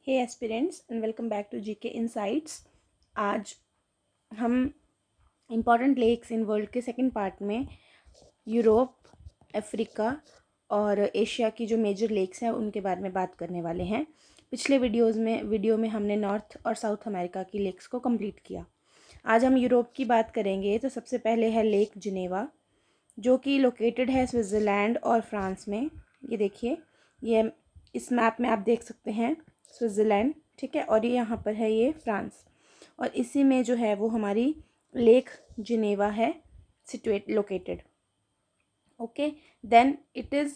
Hey aspirants and welcome back to GK insights. आज हम important lakes in world के second part में Europe, Africa और Asia की जो मेजर लेक्स हैं उनके बारे में बात करने वाले हैं। पिछले वीडियो में हमने नॉर्थ और साउथ अमेरिका की लेक्स को कंप्लीट किया। आज हम यूरोप की बात करेंगे। तो सबसे पहले है लेक जिनेवा, जो कि लोकेटेड है स्विट्ज़रलैंड और फ्रांस में। ये देखिए, ये इस मैप में आप देख सकते हैं स्विट्ज़रलैंड, ठीक है, और ये यहाँ पर है ये फ्रांस, और इसी में जो है वो हमारी लेक जिनेवा है located. Okay, then it is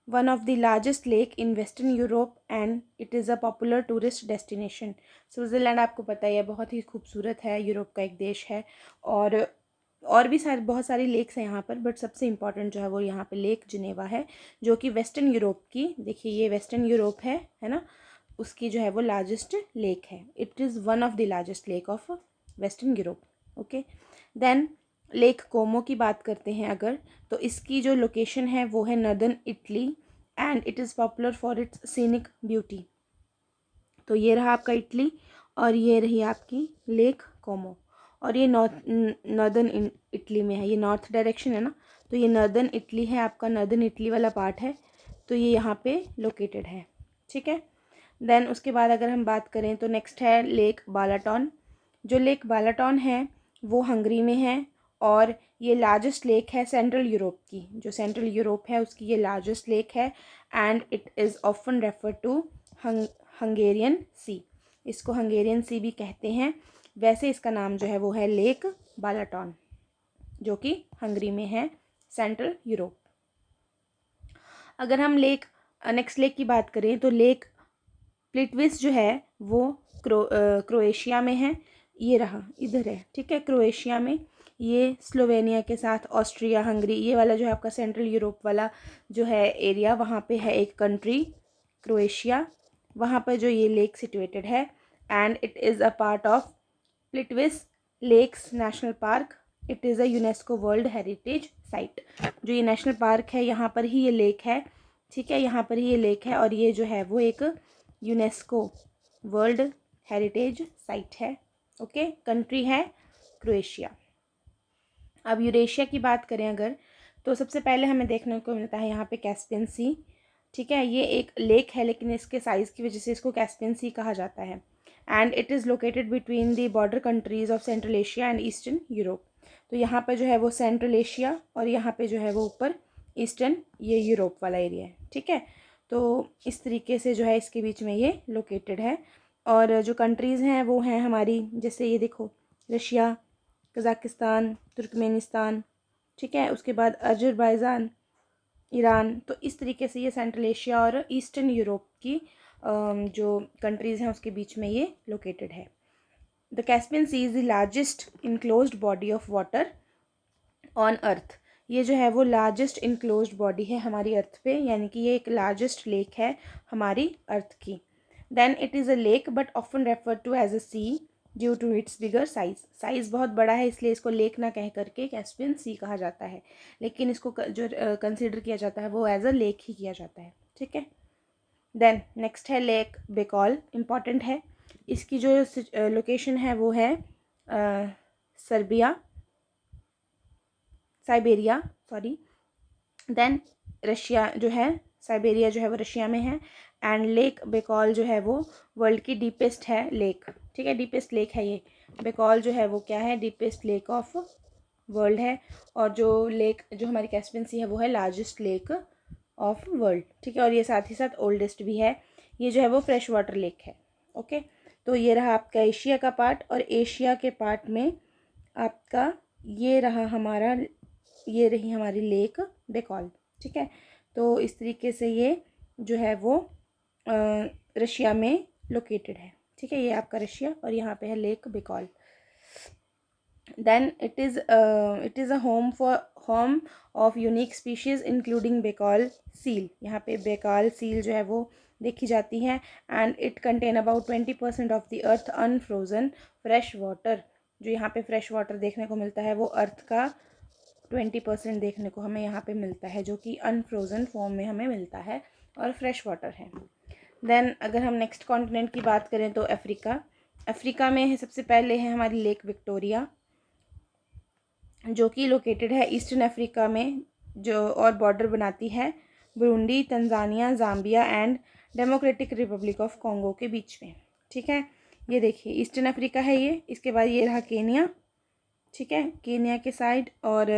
one of the largest lake in western Europe and it is a popular tourist destination. Switzerland आपको पता ही है, बहुत ही खूबसूरत है, यूरोप का एक देश है। और भी बहुत सारी लेक्स हैं यहाँ पर, बट सबसे इम्पॉर्टेंट जो है वो यहाँ पे लेक जिनेवा है, जो कि वेस्टर्न यूरोप की, देखिए ये वेस्टर्न यूरोप है ना, उसकी जो है वो लार्जेस्ट लेक है। It is one of the largest lake of western Europe. Okay, then lake Como की बात करते हैं अगर, तो इसकी जो लोकेशन है वो है northern Italy and it is popular for its scenic beauty. तो ये रहा आपका इटली और ये रही आपकी लेक कोमो, और ये नॉर्दर्न इटली में है, ये नॉर्थ डायरेक्शन है ना, तो ये नॉर्दर्न इटली है, आपका नॉर्दर्न इटली वाला पार्ट है, तो ये यहाँ पे लोकेटेड है, ठीक है। देन उसके बाद अगर हम बात करें तो नेक्स्ट है लेक बालाटोन। जो लेक बालाटोन है वो हंगरी में है, और ये लार्जेस्ट लेक है सेंट्रल यूरोप की, जो सेंट्रल यूरोप है उसकी ये लार्जेस्ट लेक है and it is often refer to Hungarian sea. इसको हंगेरियन सी भी कहते हैं। वैसे इसका नाम जो है वो है लेक बालाटोन, जो कि हंगरी में है, सेंट्रल यूरोप। अगर हम नेक्स्ट लेक की बात करें तो लेक प्लिटविस जो है वो क्रोएशिया में है। ये रहा, इधर है, ठीक है, क्रोएशिया में। ये स्लोवेनिया के साथ ऑस्ट्रिया, हंगरी, ये वाला जो है आपका सेंट्रल यूरोप वाला जो है एरिया, वहाँ पे है एक कंट्री क्रोएशिया, वहाँ पर जो ये लेक सिचुएटेड है and it is a part of Plitvice lakes national park. It is a UNESCO world heritage site. जो ये नेशनल पार्क है यहाँ पर ही ये लेक है, ठीक है, यहाँ पर ही ये लेक है, और ये जो है वो एक यूनेस्को वर्ल्ड हेरिटेज साइट है। ओके, कंट्री है क्रोएशिया। अब यूरेशिया की बात करें अगर, तो सबसे पहले हमें देखने को मिलता है यहाँ पे कैस्पियन सी, ठीक है। ये एक लेक है लेकिन इसके साइज़ की वजह से इसको कैस्पियन सी कहा जाता है and it is located between the border countries of central Asia and eastern Europe. तो यहाँ पर जो है वो सेंट्रल एशिया और यहाँ पे जो है वो ऊपर ईस्टर्न, ये यूरोप वाला एरिया है, ठीक है। तो इस तरीके से जो है इसके बीच में ये लोकेटेड है। और जो कंट्रीज़ हैं वो हैं हमारी, जैसे ये देखो, रशिया, कज़ाकिस्तान, तुर्कमेनिस्तान, ठीक है, उसके बाद अजरबैजान, ईरान। तो इस तरीके से ये सेंट्रल एशिया और ईस्टर्न यूरोप की जो कंट्रीज़ हैं उसके बीच में ये लोकेटेड है। The Caspian sea is the largest enclosed body of water on earth. ये जो है वो लार्जेस्ट इनक्लोज्ड बॉडी है हमारी अर्थ पे, यानी कि ये एक लार्जेस्ट लेक है हमारी अर्थ की। Then it is a lake but often refer to as a sea due to its bigger size बहुत बड़ा है, इसलिए इसको लेक ना कह करके कैस्पियन सी कहा जाता है, लेकिन इसको जो कंसिडर किया जाता है वो एज अ लेक ही किया जाता है, ठीक है। देन नेक्स्ट है लेक बेकॉल, इम्पॉर्टेंट है। इसकी जो लोकेशन है वो है साइबेरिया, सॉरी। देन रशिया जो है, साइबेरिया जो है वो रशिया में है एंड लेक बेकॉल जो है वो वर्ल्ड की डीपेस्ट है लेक, ठीक है, डीपेस्ट लेक है ये। बेकॉल जो है वो क्या है, डीपेस्ट लेक ऑफ वर्ल्ड है, और जो लेक जो हमारी कैस्पियन सी है वो है लार्जेस्ट लेक ऑफ वर्ल्ड, ठीक है, और ये साथ ही साथ ओल्डेस्ट भी है। ये जो है वो फ्रेश वाटर लेक है। ओके, तो ये रहा आपका एशिया का पार्ट, और एशिया के पार्ट में आपका ये रहा हमारा, ये रही हमारी लेक बेकॉल, ठीक है। तो इस तरीके से ये जो है वो रशिया में लोकेटेड है, ठीक है, ये आपका रशिया, और यहाँ पे है lake Baikal. Then it is a home of unique species including Baikal seal. यहाँ पे बेकॉल सील जो है वो देखी जाती है and it contain about 20% of the earth unfrozen fresh water. जो यहाँ पे फ्रेश वाटर देखने को मिलता है वो अर्थ का 20% देखने को हमें यहाँ पे मिलता है, जो कि अनफ्रोज़न फॉर्म में हमें मिलता है और फ्रेश वाटर है। देन अगर हम नेक्स्ट कॉन्टिनेंट की बात करें तो अफ्रीका में है सबसे पहले है हमारी लेक विक्टोरिया, जो कि लोकेटेड है ईस्टर्न अफ्रीका में, जो और बॉर्डर बनाती है Burundi, Tanzania, Zambia and democratic Republic of Congo के बीच में। ठीक है, ये देखिए ईस्टर्न अफ्रीका है ये। इसके बाद ये रहा केनिया, ठीक है, केनिया के साइड, और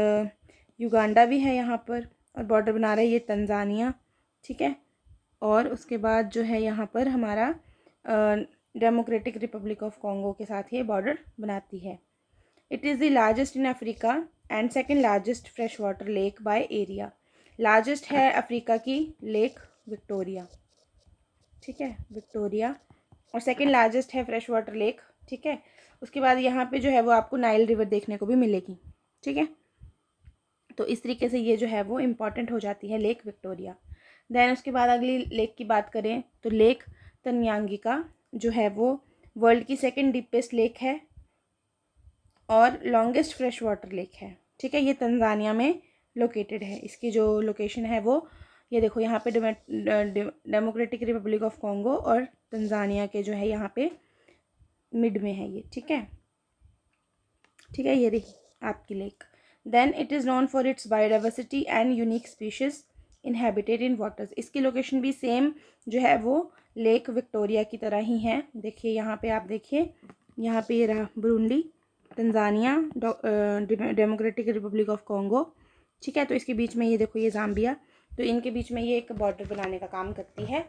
युगांडा भी है यहाँ पर, और बॉर्डर बना रहा है ये तंजानिया, ठीक है। और उसके बाद जो है यहाँ पर हमारा डेमोक्रेटिक रिपब्लिक ऑफ कॉन्गो के साथ ये बॉर्डर बनाती है। It is the largest in Africa and second largest fresh water lake by area. Largest है अफ्रीका की लेक विक्टोरिया, ठीक है, विक्टोरिया, और सेकेंड लार्जेस्ट है फ्रेश वाटर लेक, ठीक है। उसके बाद यहाँ पे जो है वो आपको नाइल रिवर देखने को भी मिलेगी, ठीक है। तो इस तरीके से ये जो है वो इम्पॉर्टेंट हो जाती है लेक विक्टोरिया। देन उसके बाद अगली लेक की बात करें तो लेक तन्यांगिका जो है वो वर्ल्ड की सेकेंड डीपेस्ट लेक है और लॉन्गेस्ट फ्रेश वाटर लेक है, ठीक है। ये तंजानिया में लोकेटेड है। इसकी जो लोकेशन है वो ये देखो, यहाँ पे डेमोक्रेटिक रिपब्लिक ऑफ कॉन्गो और तंजानिया के जो है यहाँ पे मिड में है ये, ठीक है, ठीक है। ये रही आपकी lake. Then it is known for its biodiversity and unique species inhabited in waters. इसकी लोकेशन भी सेम जो है वो लेक विक्टोरिया की तरह ही है। देखिए यहाँ पे आप देखिए, यहाँ पे ये रहा Burundi, Tanzania, democratic Republic of Congo, ठीक है। तो इसके बीच में ये देखो ये ज़ाम्बिया, तो इनके बीच में ये एक बॉर्डर बनाने का काम करती है,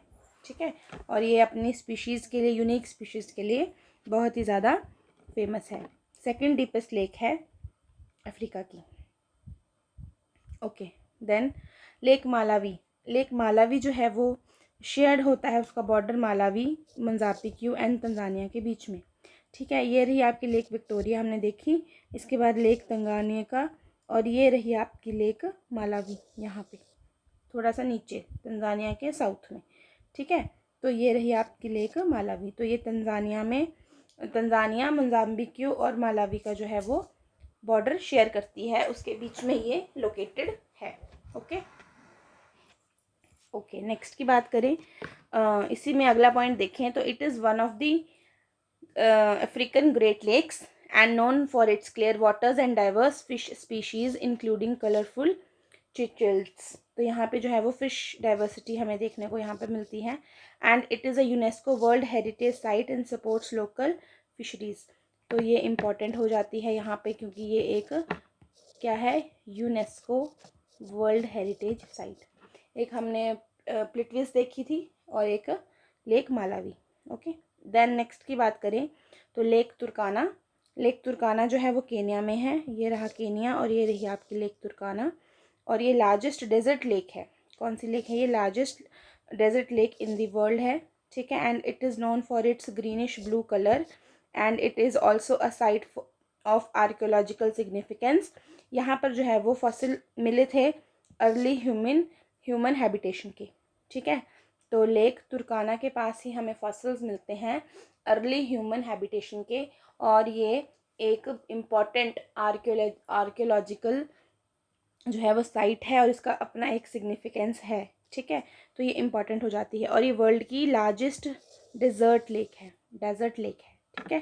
ठीक है। और ये अपनी स्पीशीज़ के लिए, यूनिक स्पीशीज़ के लिए बहुत ही ज़्यादा फेमस है। सेकेंड डीपेस्ट लेक है अफ्रीका की। Okay, then lake Malawi. Lake Malawi जो है वो शेयर्ड होता है, उसका border Malawi, Mozambique and Tanzania के बीच में, ठीक है। ये रही आपकी लेक विक्टोरिया हमने देखी। इसके बाद लेक तंगानिया का, और ये रही आपकी लेक मालावी यहाँ पे थोड़ा सा नीचे तंजानिया के साउथ में, ठीक है। तो ये रही आपकी लेक मालावी। तो ये तंजानिया में, तंजानिया, मोजाम्बिक और मालावी का जो है वो बॉर्डर शेयर करती है, उसके बीच में ये लोकेटेड है। ओके ओके, नेक्स्ट की बात करें, इसी में अगला पॉइंट देखें तो it is one of the African great lakes and known for its clear waters and diverse fish species including colourful cichlids. तो यहाँ पे जो है वो फिश डाइवर्सिटी हमें देखने को यहाँ पे मिलती है। And it is a UNESCO world heritage site and supports local fisheries. तो ये इम्पॉर्टेंट हो जाती है यहाँ पे, क्योंकि ये एक क्या है, यूनेस्को वर्ल्ड हेरिटेज साइट। एक हमने प्लिटविस देखी थी और एक lake Malawi. Okay, then next की बात करें तो लेक तुर्काना। लेक तुर्काना जो है वो केनिया में है। ये रहा केनिया और ये रही आपकी लेक तुर्काना, और ये लार्जेस्ट डेजर्ट लेक है। कौन सी लेक है ये? Largest desert lake in the world है, ठीक है। And it is known for its greenish blue colour and it is also a site of archaeological significance. यहाँ पर जो है वो फॉसिल मिले थे अर्ली ह्यूमन हैबिटेशन के, ठीक है। तो लेक तुर्काना के पास ही हमें फॉसिल्स मिलते हैं अर्ली ह्यूमन हैबिटेशन के, और ये एक इम्पॉर्टेंट आर्कियोलॉजिकल जो है वो साइट है और इसका अपना एक सिग्निफिकेंस है, ठीक है। तो ये इम्पॉर्टेंट हो जाती है, और ये वर्ल्ड की लार्जेस्ट डेजर्ट लेक है, ठीक है।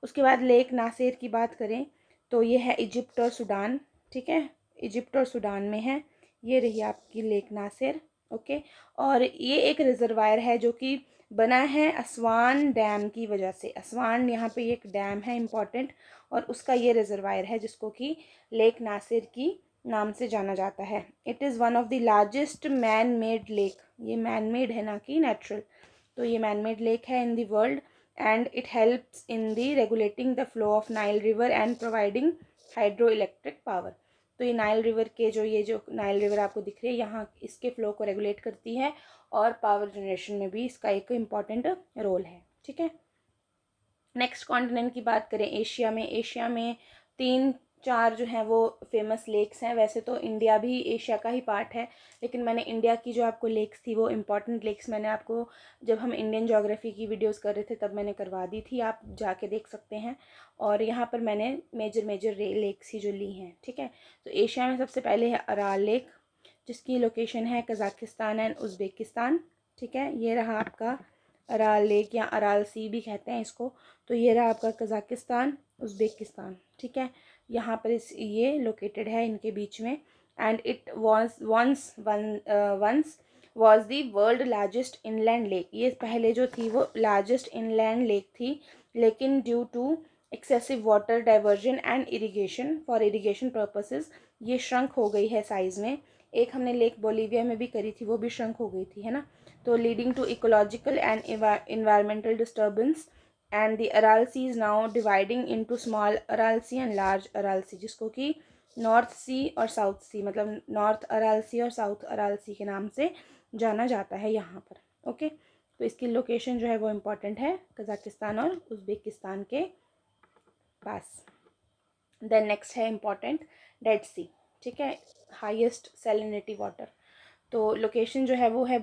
उसके बाद लेक नासिर की बात करें तो ये है इजिप्ट और सूडान, ठीक है, इजिप्ट और सूडान में है। ये रही आपकी लेक नासिर, ओके। और ये एक रिजर्वायर है जो कि बना है असवान डैम की वजह से। असवान यहाँ पे एक डैम है इम्पॉर्टेंट, और उसका ये रिजर्वायर है जिसको कि लेक नासिर की नाम से जाना जाता है। It is one of the largest man made lake. ये मैन मेड है ना कि नेचुरल। तो ये मैन मेड लेक है इन the world and it helps in the regulating the flow of Nile river and providing hydro electric power. तो ये Nile river के जो नाइल रिवर आपको दिख रही है यहाँ, इसके फ्लो को रेगुलेट करती है और पावर जनरेशन में भी इसका एक इम्पॉर्टेंट रोल है, ठीक है। नेक्स्ट कॉन्टिनेंट की बात करें एशिया में 3-4 जो हैं वो फेमस लेक्स हैं। वैसे तो इंडिया भी एशिया का ही पार्ट है, लेकिन मैंने इंडिया की जो आपको लेक्स थी वो इम्पॉर्टेंट लेक्स मैंने आपको जब हम इंडियन ज्योग्राफी की वीडियोस कर रहे थे तब मैंने करवा दी थी, आप जाके देख सकते हैं। और यहाँ पर मैंने मेजर लेक्स ही जो ली हैं, ठीक है। तो एशिया में सबसे पहले है अराल लेक, जिसकी लोकेशन है कज़ाकिस्तान एंड उज़्बेकिस्तान, ठीक है, ये रहा आपका अराल लेक या अराल सी भी कहते हैं इसको। तो ये रहा आपका कज़ाकिस्तान, उज़्बेकिस्तान। ठीक है, यहाँ पर ये लोकेटेड है इनके बीच में। And it once was the world largest inland lake. ये पहले जो थी वो लार्जेस्ट इनलैंड लेक थी, लेकिन due to excessive water diversion and irrigation, for irrigation purposes ये श्रंक हो गई है साइज़ में। एक हमने लेक बोलीविया में भी करी थी, वो भी श्रंक हो गई थी, है ना। तो leading to ecological and environmental disturbance, and the Aral Sea is now dividing into small Aral Sea and large Aral Sea, जिसको कि नॉर्थ सी और साउथ सी, मतलब नॉर्थ अराल सी और साउथ अराल सी के नाम से जाना जाता है यहाँ पर। ओके, तो इसकी लोकेशन जो है वो इम्पॉर्टेंट है, कज़ाकिस्तान और उज़्बेकिस्तान के पास। देन नेक्स्ट है इम्पॉर्टेंट डेड सी। ठीक है, हाईएस्ट सैलिनिटी वाटर। तो लोकेशन जो है वो है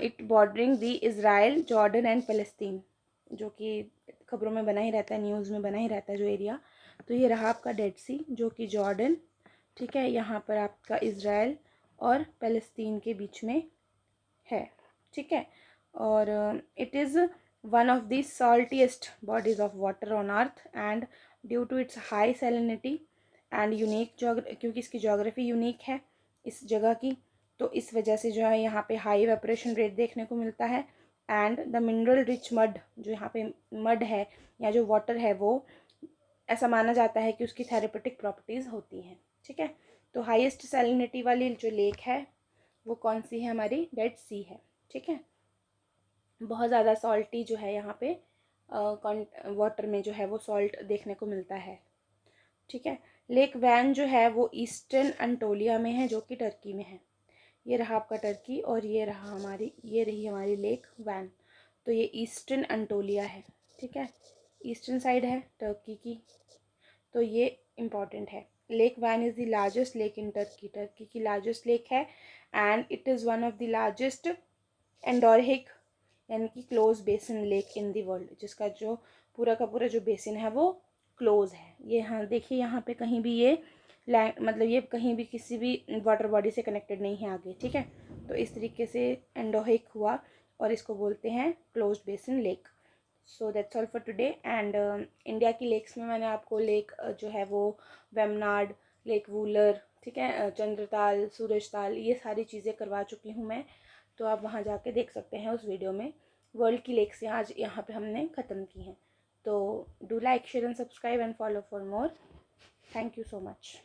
it bordering the Israel, Jordan and फ़लस्तीन, जो कि खबरों में बना ही रहता है, न्यूज़ में बना ही रहता है जो एरिया। तो ये रहा आपका डेड सी, जो कि जॉर्डन, ठीक है, यहाँ पर आपका इज़राइल और फ़लस्तीन के बीच में है। ठीक है, और it is one of the saltiest bodies of water on earth, and due to its high salinity and unique क्योंकि इसकी जोग्राफी यूनिक है इस जगह की, तो इस वजह से जो है यहाँ पे हाई वेपरेशन रेट देखने को मिलता है। And the mineral rich mud, जो यहाँ पे मड है या जो वाटर है वो ऐसा माना जाता है कि उसकी थेरेपेटिक प्रॉपर्टीज़ होती हैं। ठीक है, तो हाईएस्ट सैलिनिटी वाली जो लेक है वो कौन सी है, हमारी डेड सी है। ठीक है, बहुत ज़्यादा सॉल्टी जो है यहाँ पे वाटर में जो है वो सॉल्ट देखने को मिलता है। ठीक है, लेक वैन जो है वो ईस्टर्न अंटोलिया में है, जो कि टर्की में है। ये रहा आपका टर्की, और ये रही हमारी लेक वैन। तो ये ईस्टर्न अंटोलिया है। ठीक है, ईस्टर्न साइड है टर्की की, तो ये इम्पॉर्टेंट है। Lake Van is the largest lake in Turkey, Turkey की लार्जेस्ट लेक है। And it is one of the largest endorheic यानी कि close basin lake in the world, जिसका जो पूरा का पूरा जो बेसिन है वो क्लोज है। ये हाँ देखिए, यहाँ पे कहीं भी ये मतलब ये कहीं भी किसी भी वाटर बॉडी से कनेक्टेड नहीं है आगे। ठीक है, तो इस तरीके से एंडोहिक हुआ और इसको बोलते हैं close basin lake. So that's all for today. And India की लेक्स में मैंने आपको लेक जो है वो वेमनाड, लेक वूलर, ठीक है, चंद्रताल, सूरजताल, ये सारी चीज़ें करवा चुकी हूँ मैं, तो आप वहाँ जाके देख सकते हैं उस वीडियो में। वर्ल्ड की लेक्स आज यहाँ पे हमने ख़त्म की हैं। तो do like, share and subscribe and follow for more. Thank you so much.